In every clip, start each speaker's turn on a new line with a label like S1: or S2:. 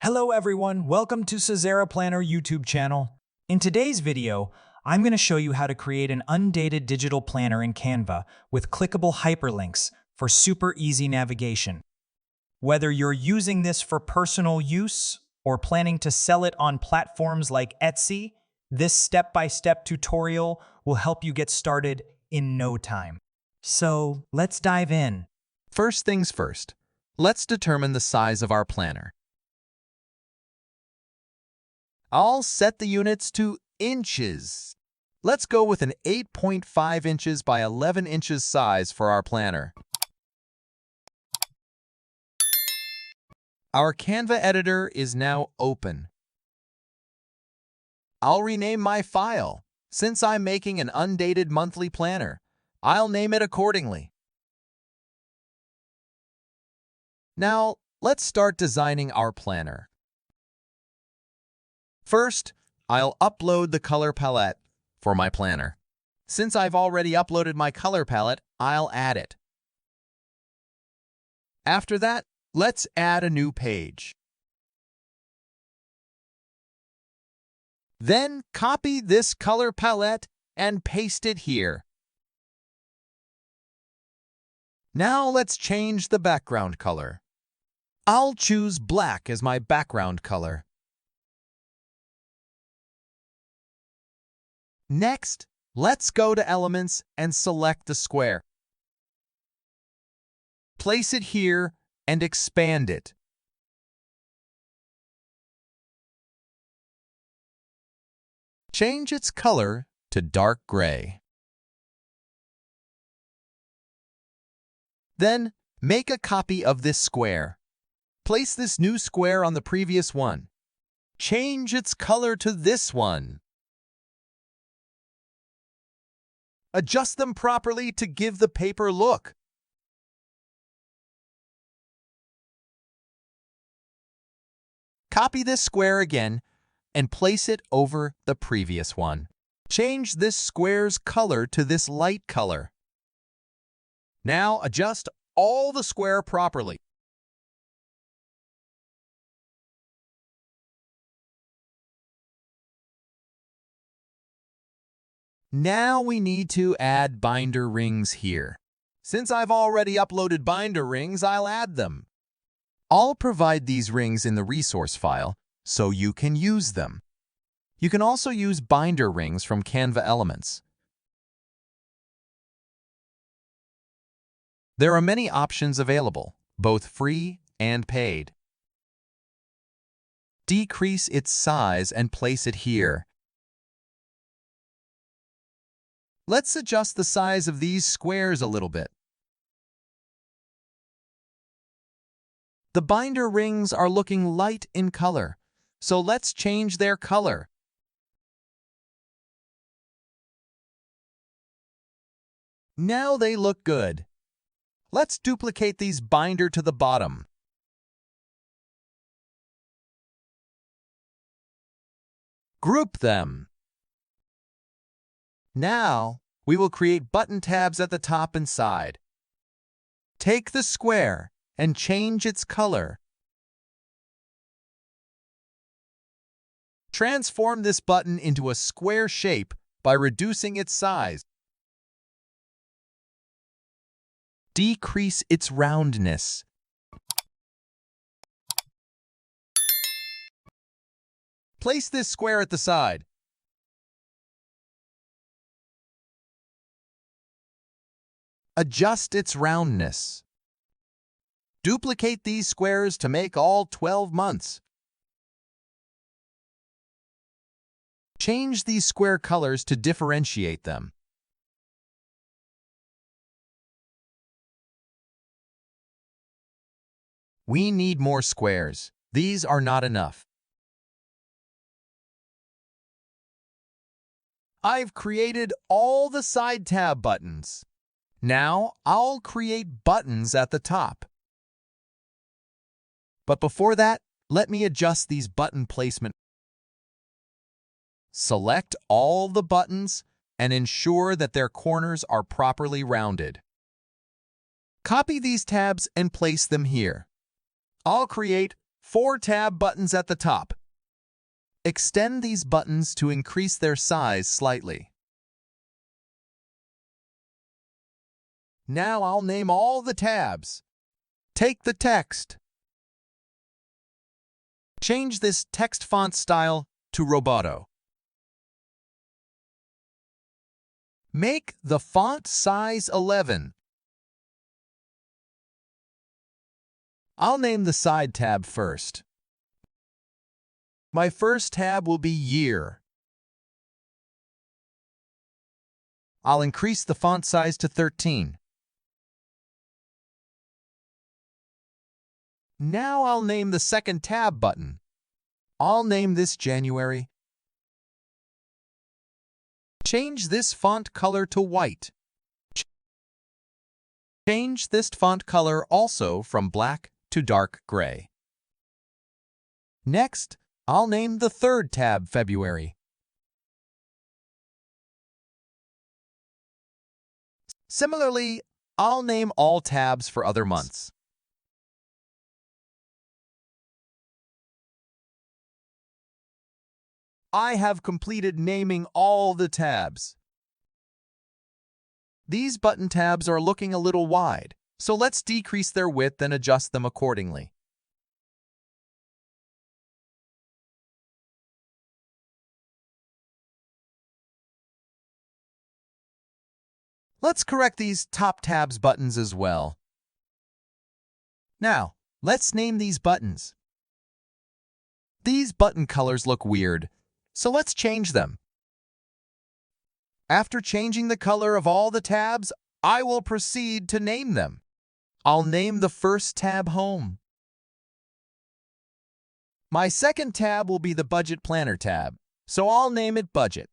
S1: Hello everyone, welcome to Syzerra Planner YouTube channel. In today's video, I'm going to show you how to create an undated digital planner in Canva with clickable hyperlinks for super easy navigation. Whether you're using this for personal use or planning to sell it on platforms like Etsy, this step-by-step tutorial will help you get started in no time. So let's dive in.
S2: First things first, let's determine the size of our planner. I'll set the units to inches. Let's go with an 8.5 inches by 11 inches size for our planner. Our Canva editor is now open. I'll rename my file. Since I'm making an undated monthly planner, I'll name it accordingly. Now, let's start designing our planner. First, I'll upload the color palette for my planner. Since I've already uploaded my color palette, I'll add it. After that, let's add a new page. Then copy this color palette and paste it here. Now let's change the background color. I'll choose black as my background color. Next, let's go to Elements and select the square. Place it here and expand it. Change its color to dark gray. Then, make a copy of this square. Place this new square on the previous one. Change its color to this one. Adjust them properly to give the paper look. Copy this square again and place it over the previous one. Change this square's color to this light color. Now adjust all the square properly. Now we need to add binder rings here. Since I've already uploaded binder rings, I'll add them. I'll provide these rings in the resource file so you can use them. You can also use binder rings from Canva Elements. There are many options available, both free and paid. Decrease its size and place it here. Let's adjust the size of these squares a little bit. The binder rings are looking light in color, so let's change their color. Now they look good. Let's duplicate these binder to the bottom. Group them. Now, we will create button tabs at the top and side. Take the square and change its color. Transform this button into a square shape by reducing its size. Decrease its roundness. Place this square at the side. Adjust its roundness. Duplicate these squares to make all 12 months. Change these square colors to differentiate them. We need more squares. These are not enough. I've created all the side tab buttons. Now, I'll create buttons at the top. But before that, let me adjust these button placement. Select all the buttons and ensure that their corners are properly rounded. Copy these tabs and place them here. I'll create 4 tab buttons at the top. Extend these buttons to increase their size slightly. Now I'll name all the tabs. Take the text. Change this text font style to Roboto. Make the font size 11. I'll name the side tab first. My first tab will be Year. I'll increase the font size to 13. Now I'll name the second tab button. I'll name this January. Change this font color to white. Change this font color also from black to dark gray. Next, I'll name the third tab February. Similarly, I'll name all tabs for other months. I have completed naming all the tabs. These button tabs are looking a little wide, so let's decrease their width and adjust them accordingly. Let's correct these top tabs buttons as well. Now, let's name these buttons. These button colors look weird, so let's change them. After changing the color of all the tabs, I will proceed to name them. I'll name the first tab Home. My second tab will be the Budget Planner tab, so I'll name it Budget.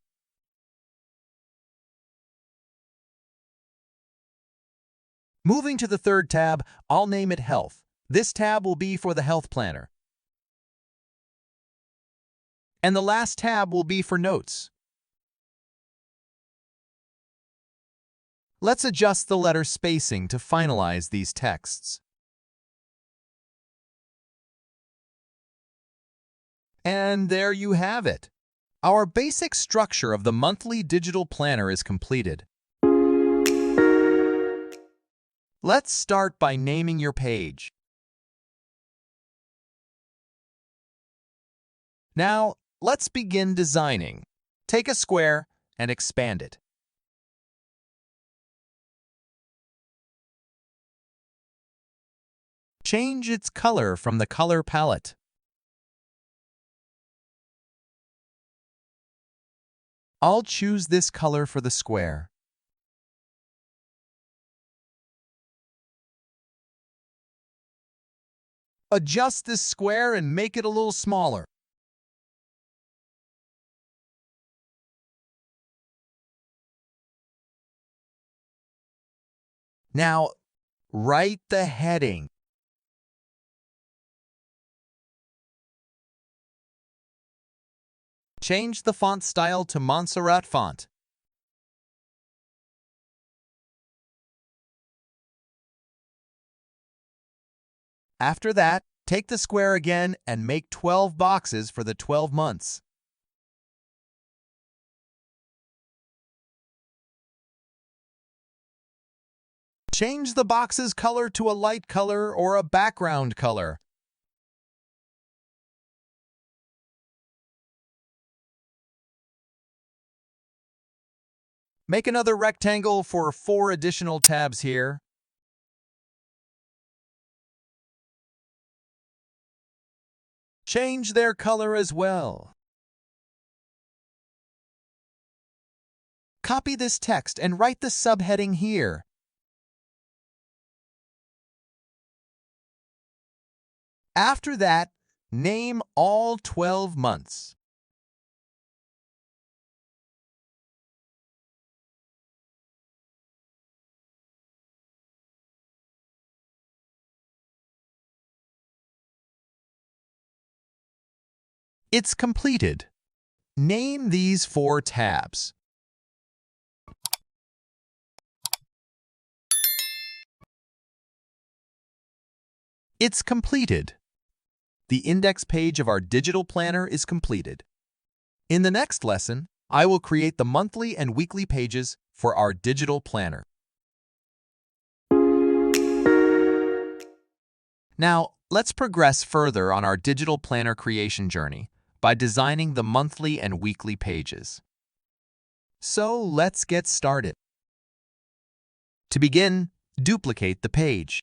S2: Moving to the third tab, I'll name it Health. This tab will be for the Health Planner. And the last tab will be for Notes. Let's adjust the letter spacing to finalize these texts. And there you have it. Our basic structure of the monthly digital planner is completed. Let's start by naming your page. Now, let's begin designing. Take a square and expand it. Change its color from the color palette. I'll choose this color for the square. Adjust this square and make it a little smaller. Now, write the heading. Change the font style to Montserrat font. After that, take the square again and make 12 boxes for the 12 months. Change the box's color to a light color or a background color. Make another rectangle for 4 additional tabs here. Change their color as well. Copy this text and write the subheading here. After that, name all 12 months. It's completed. Name these 4 tabs. It's completed. the index page of our digital planner is completed. In the next lesson, I will create the monthly and weekly pages for our digital planner. Now, let's progress further on our digital planner creation journey by designing the monthly and weekly pages. So, let's get started. To begin, duplicate the page.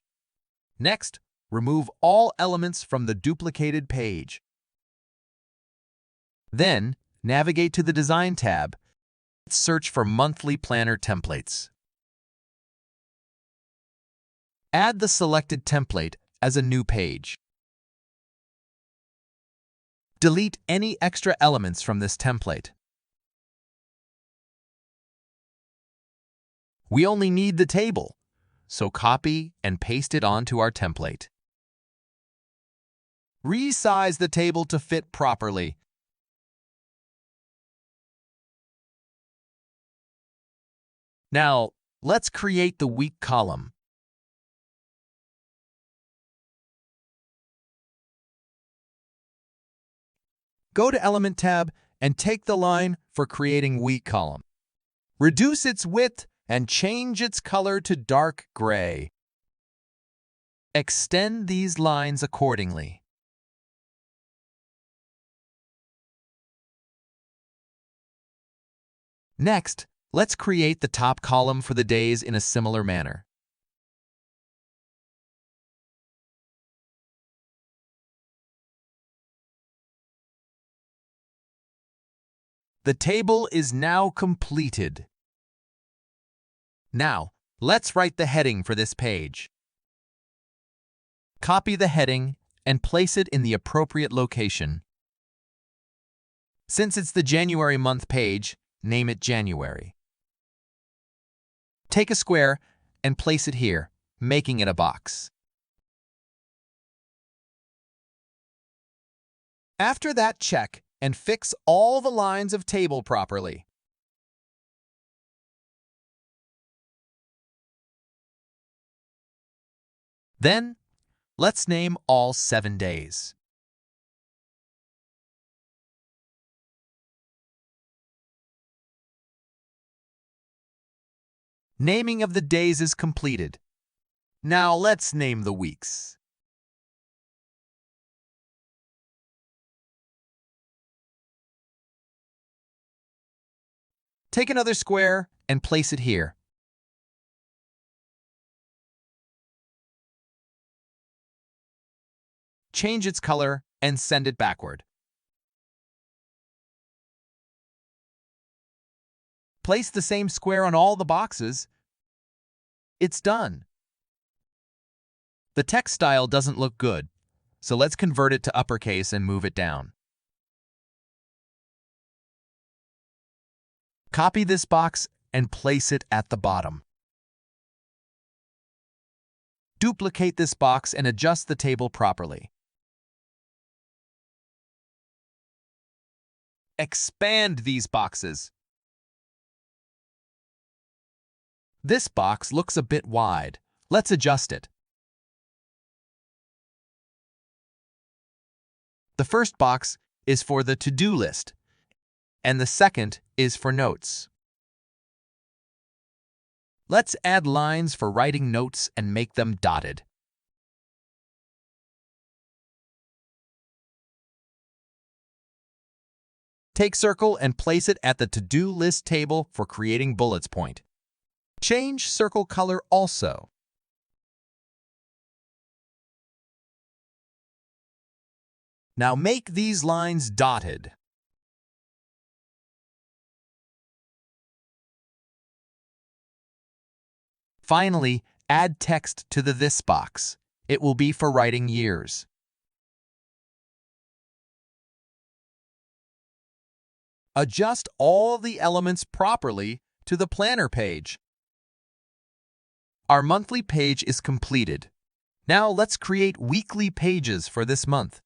S2: Next, remove all elements from the duplicated page. Then, navigate to the Design tab. Let's search for Monthly Planner Templates. Add the selected template as a new page. Delete any extra elements from this template. We only need the table, so copy and paste it onto our template. Resize the table to fit properly. Now, let's create the week column. Go to Element tab and take the line for creating week column. Reduce its width and change its color to dark gray. Extend these lines accordingly. Next, let's create the top column for the days in a similar manner. The table is now completed. Now, let's write the heading for this page. Copy the heading and place it in the appropriate location. Since it's the January month page, name it January. Take a square and place it here, making it a box. After that, check and fix all the lines of table properly. Then, let's name all 7 days. Naming of the days is completed. Now let's name the weeks. Take another square and place it here. Change its color and send it backward. Place the same square on all the boxes. It's done. The text style doesn't look good, so let's convert it to uppercase and move it down. Copy this box and place it at the bottom. Duplicate this box and adjust the table properly. Expand these boxes. This box looks a bit wide. Let's adjust it. The first box is for the to-do list, and the second is for notes. Let's add lines for writing notes and make them dotted. Take circle and place it at the to-do list table for creating bullets point. Change circle color also. Now make these lines dotted. Finally, add text to the this box. It will be for writing years. Adjust all the elements properly to the planner page. Our monthly page is completed. Now let's create weekly pages for this month.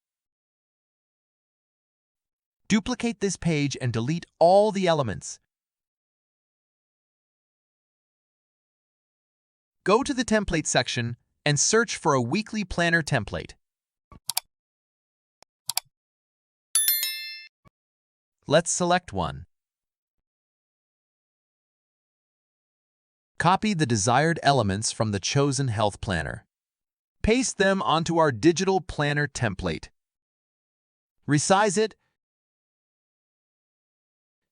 S2: Duplicate this page and delete all the elements. Go to the template section and search for a weekly planner template. Let's select one. Copy the desired elements from the chosen health planner. Paste them onto our digital planner template. Resize it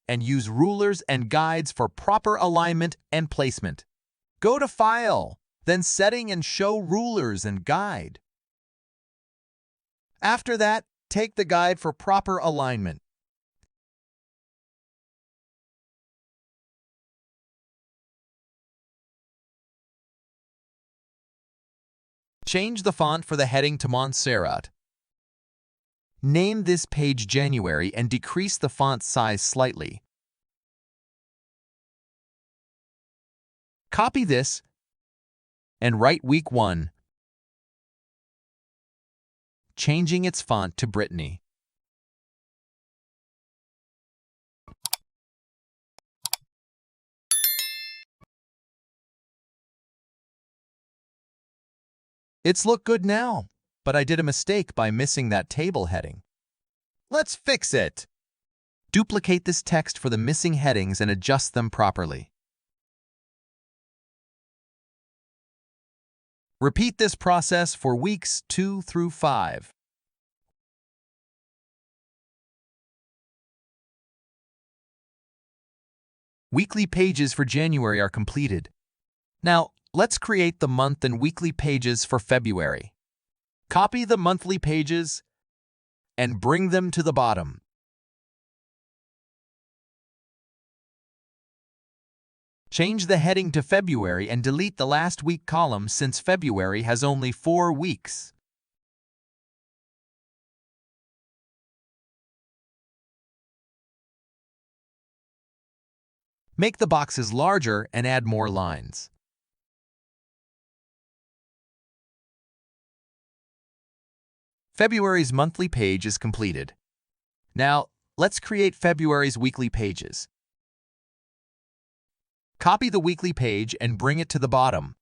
S2: and use rulers and guides for proper alignment and placement. Go to File, then Setting and Show Rulers and Guide. After that, take the guide for proper alignment. Change the font for the heading to Montserrat. Name this page January and decrease the font size slightly. Copy this and write week 1, changing its font to Brittany. It's look good now, but I did a mistake by missing that table heading. Let's fix it. Duplicate this text for the missing headings and adjust them properly. Repeat this process for weeks 2 through 5. Weekly pages for January are completed. Now, let's create the month and weekly pages for February. Copy the monthly pages and bring them to the bottom. Change the heading to February and delete the last week column since February has only 4 weeks. Make the boxes larger and add more lines. February's monthly page is completed. Now, let's create February's weekly pages. Copy the weekly page and bring it to the bottom.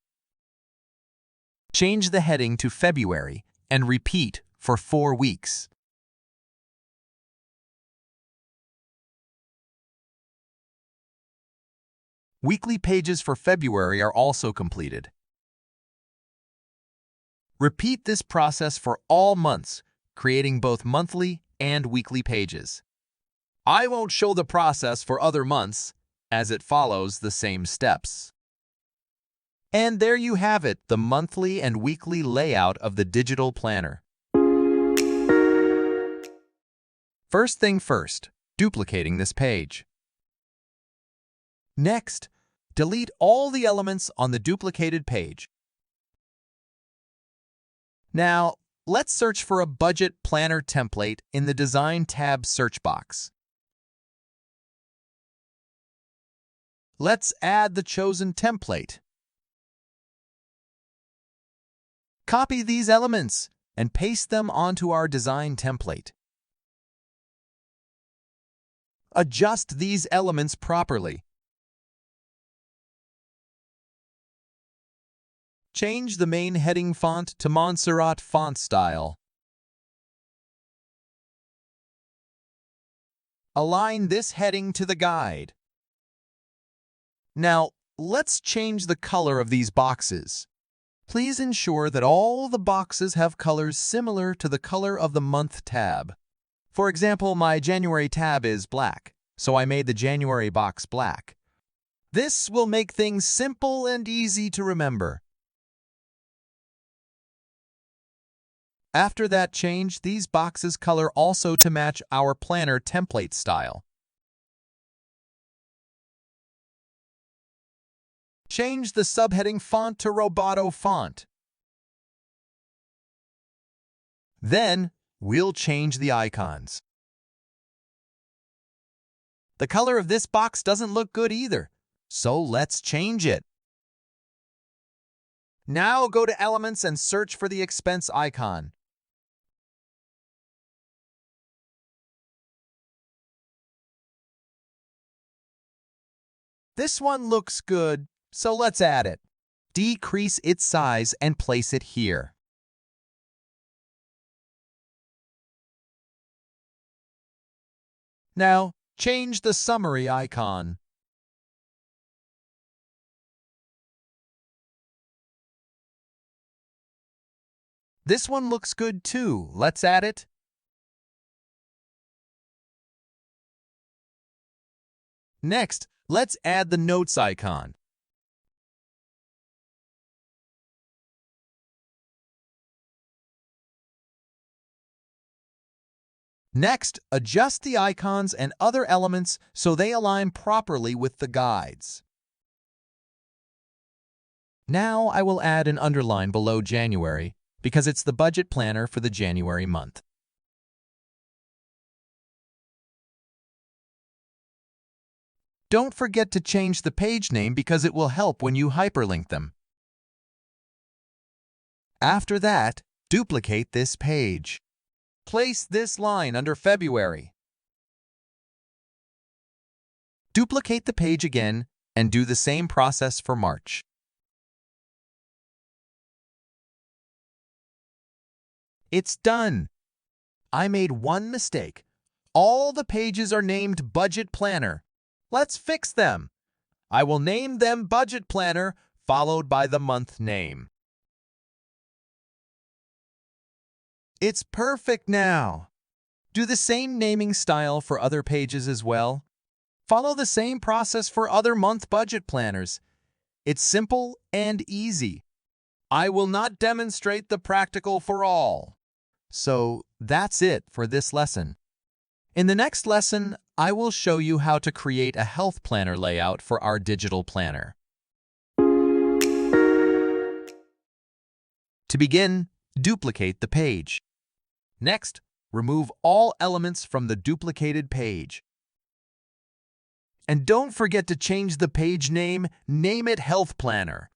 S2: Change the heading to February and repeat for 4 weeks. Weekly pages for February are also completed. Repeat this process for all months, creating both monthly and weekly pages. I won't show the process for other months, as it follows the same steps. And there you have it, the monthly and weekly layout of the digital planner. First thing first, duplicating this page. Next, delete all the elements on the duplicated page. Now, let's search for a budget planner template in the Design tab search box. Let's add the chosen template. Copy these elements and paste them onto our design template. Adjust these elements properly. Change the main heading font to Montserrat font style. Align this heading to the guide. Now, let's change the color of these boxes. Please ensure that all the boxes have colors similar to the color of the month tab. For example, my January tab is black, so I made the January box black. This will make things simple and easy to remember. After that change, these boxes color also to match our planner template style. Change the subheading font to Roboto font. Then, we'll change the icons. The color of this box doesn't look good either, so let's change it. Now go to Elements and search for the expense icon. This one looks good, so let's add it. Decrease its size and place it here. Now, change the summary icon. This one looks good too. Let's add it. Next, let's add the notes icon. Next, adjust the icons and other elements so they align properly with the guides. Now I will add an underline below January because it's the budget planner for the January month. Don't forget to change the page name because it will help when you hyperlink them. After that, duplicate this page. Place this line under February. Duplicate the page again and do the same process for March. It's done. I made one mistake. All the pages are named Budget Planner. Let's fix them. I will name them Budget Planner followed by the month name. It's perfect now. Do the same naming style for other pages as well. Follow the same process for other month budget planners. It's simple and easy. I will not demonstrate the practical for all. So that's it for this lesson. In the next lesson, I will show you how to create a health planner layout for our digital planner. To begin, duplicate the page. Next, remove all elements from the duplicated page. And don't forget to change the page name. Name it Health Planner.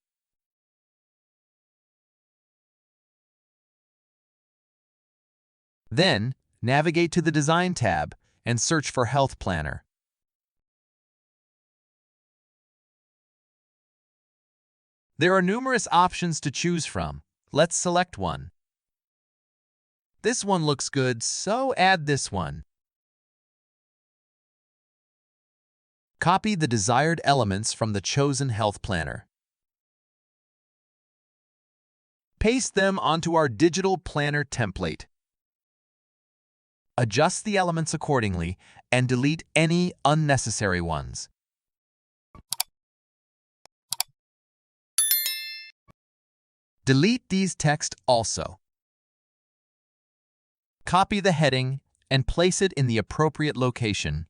S2: Then, navigate to the Design tab and search for Health Planner. There are numerous options to choose from. Let's select one. This one looks good, so add this one. Copy the desired elements from the chosen health planner. Paste them onto our digital planner template. Adjust the elements accordingly and delete any unnecessary ones. Delete these text also. Copy the heading and place it in the appropriate location.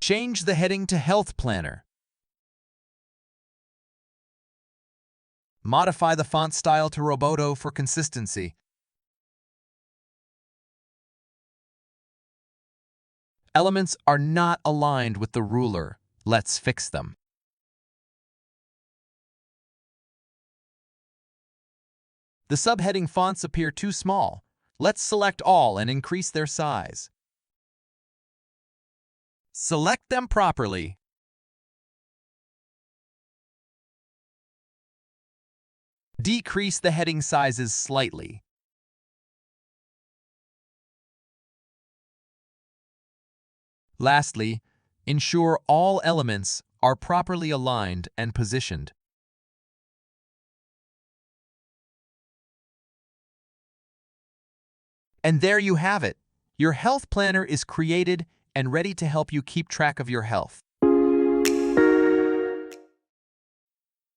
S2: Change the heading to Health Planner. Modify the font style to Roboto for consistency. Elements are not aligned with the ruler. Let's fix them. The subheading fonts appear too small. Let's select all and increase their size. Select them properly. Decrease the heading sizes slightly. Lastly, ensure all elements are properly aligned and positioned. And there you have it. Your health planner is created and ready to help you keep track of your health.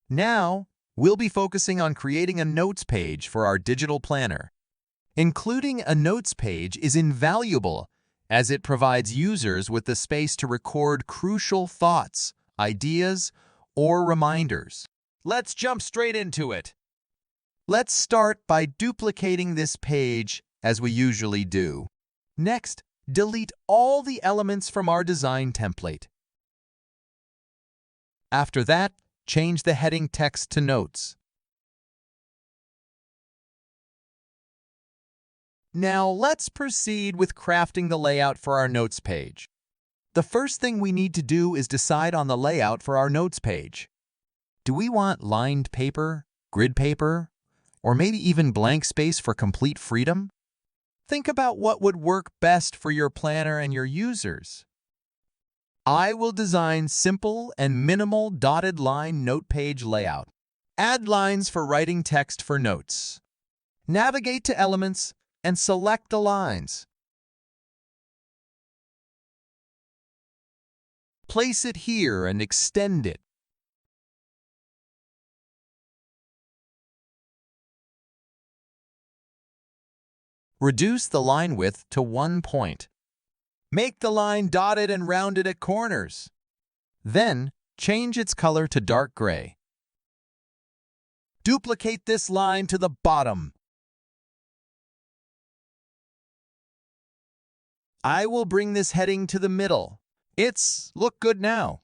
S2: Now, we'll be focusing on creating a notes page for our digital planner. Including a notes page is invaluable as it provides users with the space to record crucial thoughts, ideas, or reminders. Let's jump straight into it. Let's start by duplicating this page as we usually do. Next, delete all the elements from our design template. After that, change the heading text to Notes. Now let's proceed with crafting the layout for our notes page. The first thing we need to do is decide on the layout for our notes page. Do we want lined paper, grid paper, or maybe even blank space for complete freedom? Think about what would work best for your planner and your users. I will design simple and minimal dotted line note page layout. Add lines for writing text for notes. Navigate to elements and select the lines. Place it here and extend it. Reduce the line width to 1 point. Make the line dotted and rounded at corners. Then, change its color to dark gray. Duplicate this line to the bottom. I will bring this heading to the middle. Look good now.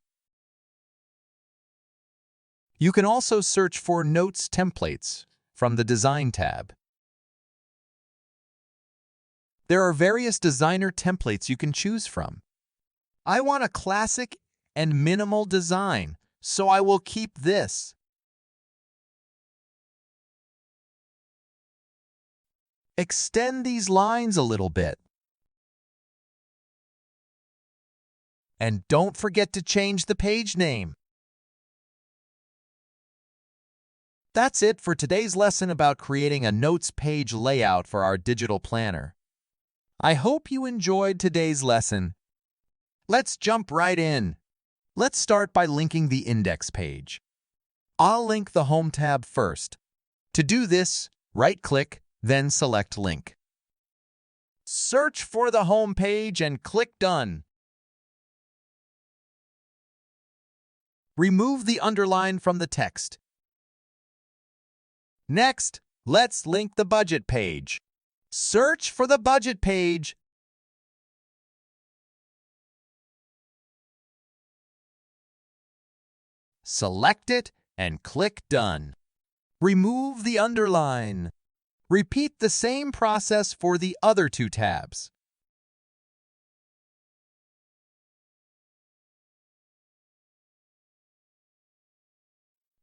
S2: You can also search for Notes templates from the Design tab. There are various designer templates you can choose from. I want a classic and minimal design, so I will keep this. Extend these lines a little bit. And don't forget to change the page name. That's it for today's lesson about creating a notes page layout for our digital planner. I hope you enjoyed today's lesson. Let's jump right in. Let's start by linking the index page. I'll link the Home tab first. To do this, right-click, then select Link. Search for the home page and click Done. Remove the underline from the text. Next, let's link the budget page. Search for the budget page. Select it and click Done. Remove the underline. Repeat the same process for the other two tabs.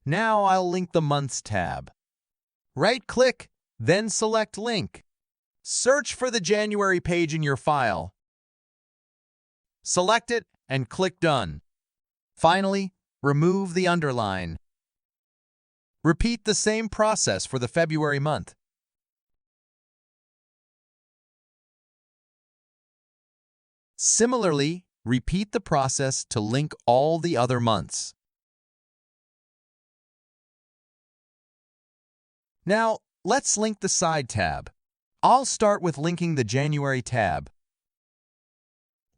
S2: Now I'll link the Months tab. Right-click, then select Link. Search for the January page in your file. Select it and click Done. Finally, remove the underline. Repeat the same process for the February month. Similarly, repeat the process to link all the other months. Now, let's link the side tab. I'll start with linking the January tab.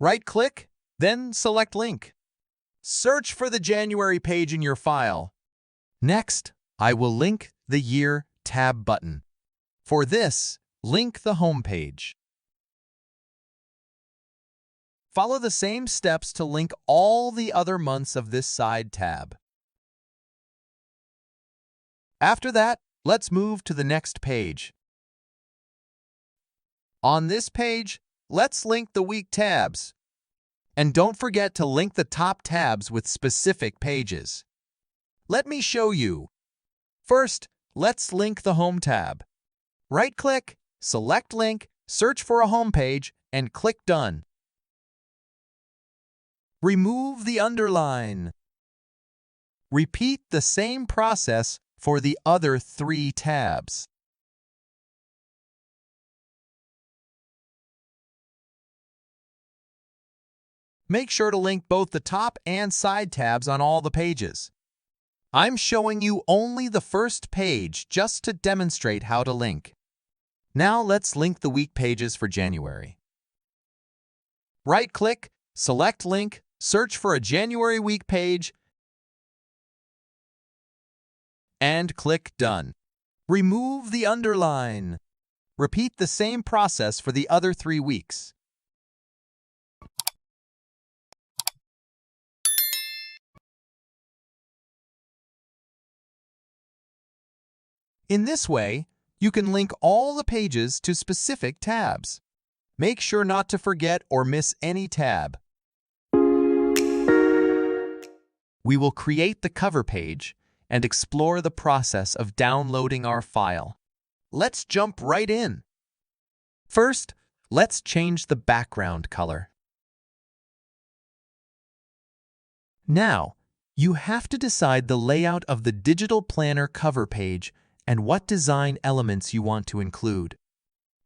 S2: Right-click, then select Link. Search for the January page in your file. Next, I will link the Year tab button. For this, link the home page. Follow the same steps to link all the other months of this side tab. After that, let's move to the next page. On this page, let's link the week tabs. And don't forget to link the top tabs with specific pages. Let me show you. First, let's link the Home tab. Right-click, select Link, search for a home page, and click Done. Remove the underline. Repeat the same process for the other 3 tabs. Make sure to link both the top and side tabs on all the pages. I'm showing you only the first page just to demonstrate how to link. Now let's link the week pages for January. Right-click, select Link, search for a January week page, and click Done. Remove the underline. Repeat the same process for the other 3 weeks. In this way, you can link all the pages to specific tabs. Make sure not to forget or miss any tab. We will create the cover page and explore the process of downloading our file. Let's jump right in. First, let's change the background color. Now, you have to decide the layout of the digital planner cover page and what design elements you want to include.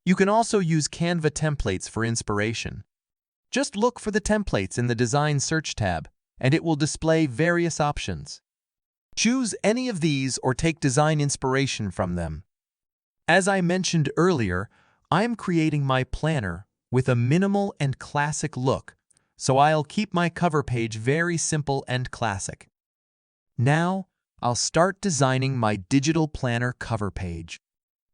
S2: You can also use Canva templates for inspiration. Just look for the templates in the Design Search tab, and it will display various options. Choose any of these or take design inspiration from them. As I mentioned earlier, I am creating my planner with a minimal and classic look, so I'll keep my cover page very simple and classic. Now, I'll start designing my digital planner cover page.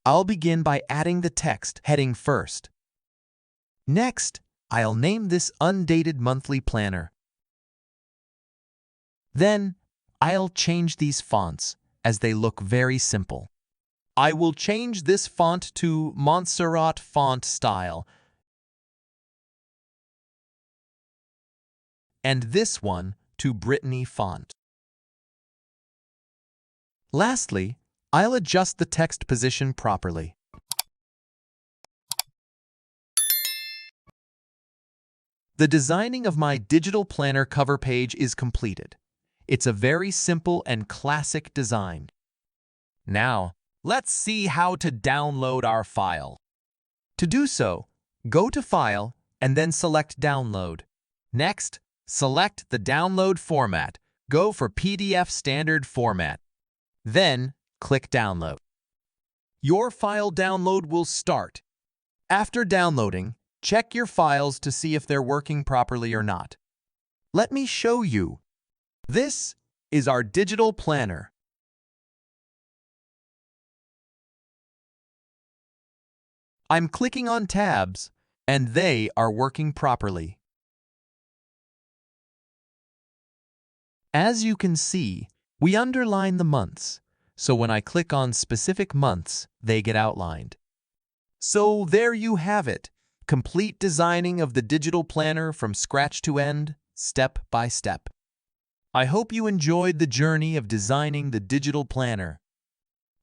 S2: I'll begin by adding the text heading first. Next, I'll name this Undated Monthly Planner. Then, I'll change these fonts as they look very simple. I will change this font to Montserrat font style, and this one to Brittany font. Lastly, I'll adjust the text position properly. The designing of my digital planner cover page is completed. It's a very simple and classic design. Now, let's see how to download our file. To do so, go to File and then select Download. Next, select the download format. Go for PDF standard format. Then, click Download. Your file download will start. After downloading, check your files to see if they're working properly or not. Let me show you. This is our digital planner. I'm clicking on tabs, and they are working properly. As you can see, we underline the months, so when I click on specific months, they get outlined. So there you have it, complete designing of the digital planner from scratch to end, step by step. I hope you enjoyed the journey of designing the digital planner.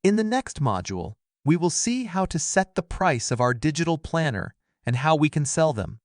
S2: In the next module, we will see how to set the price of our digital planner and how we can sell them.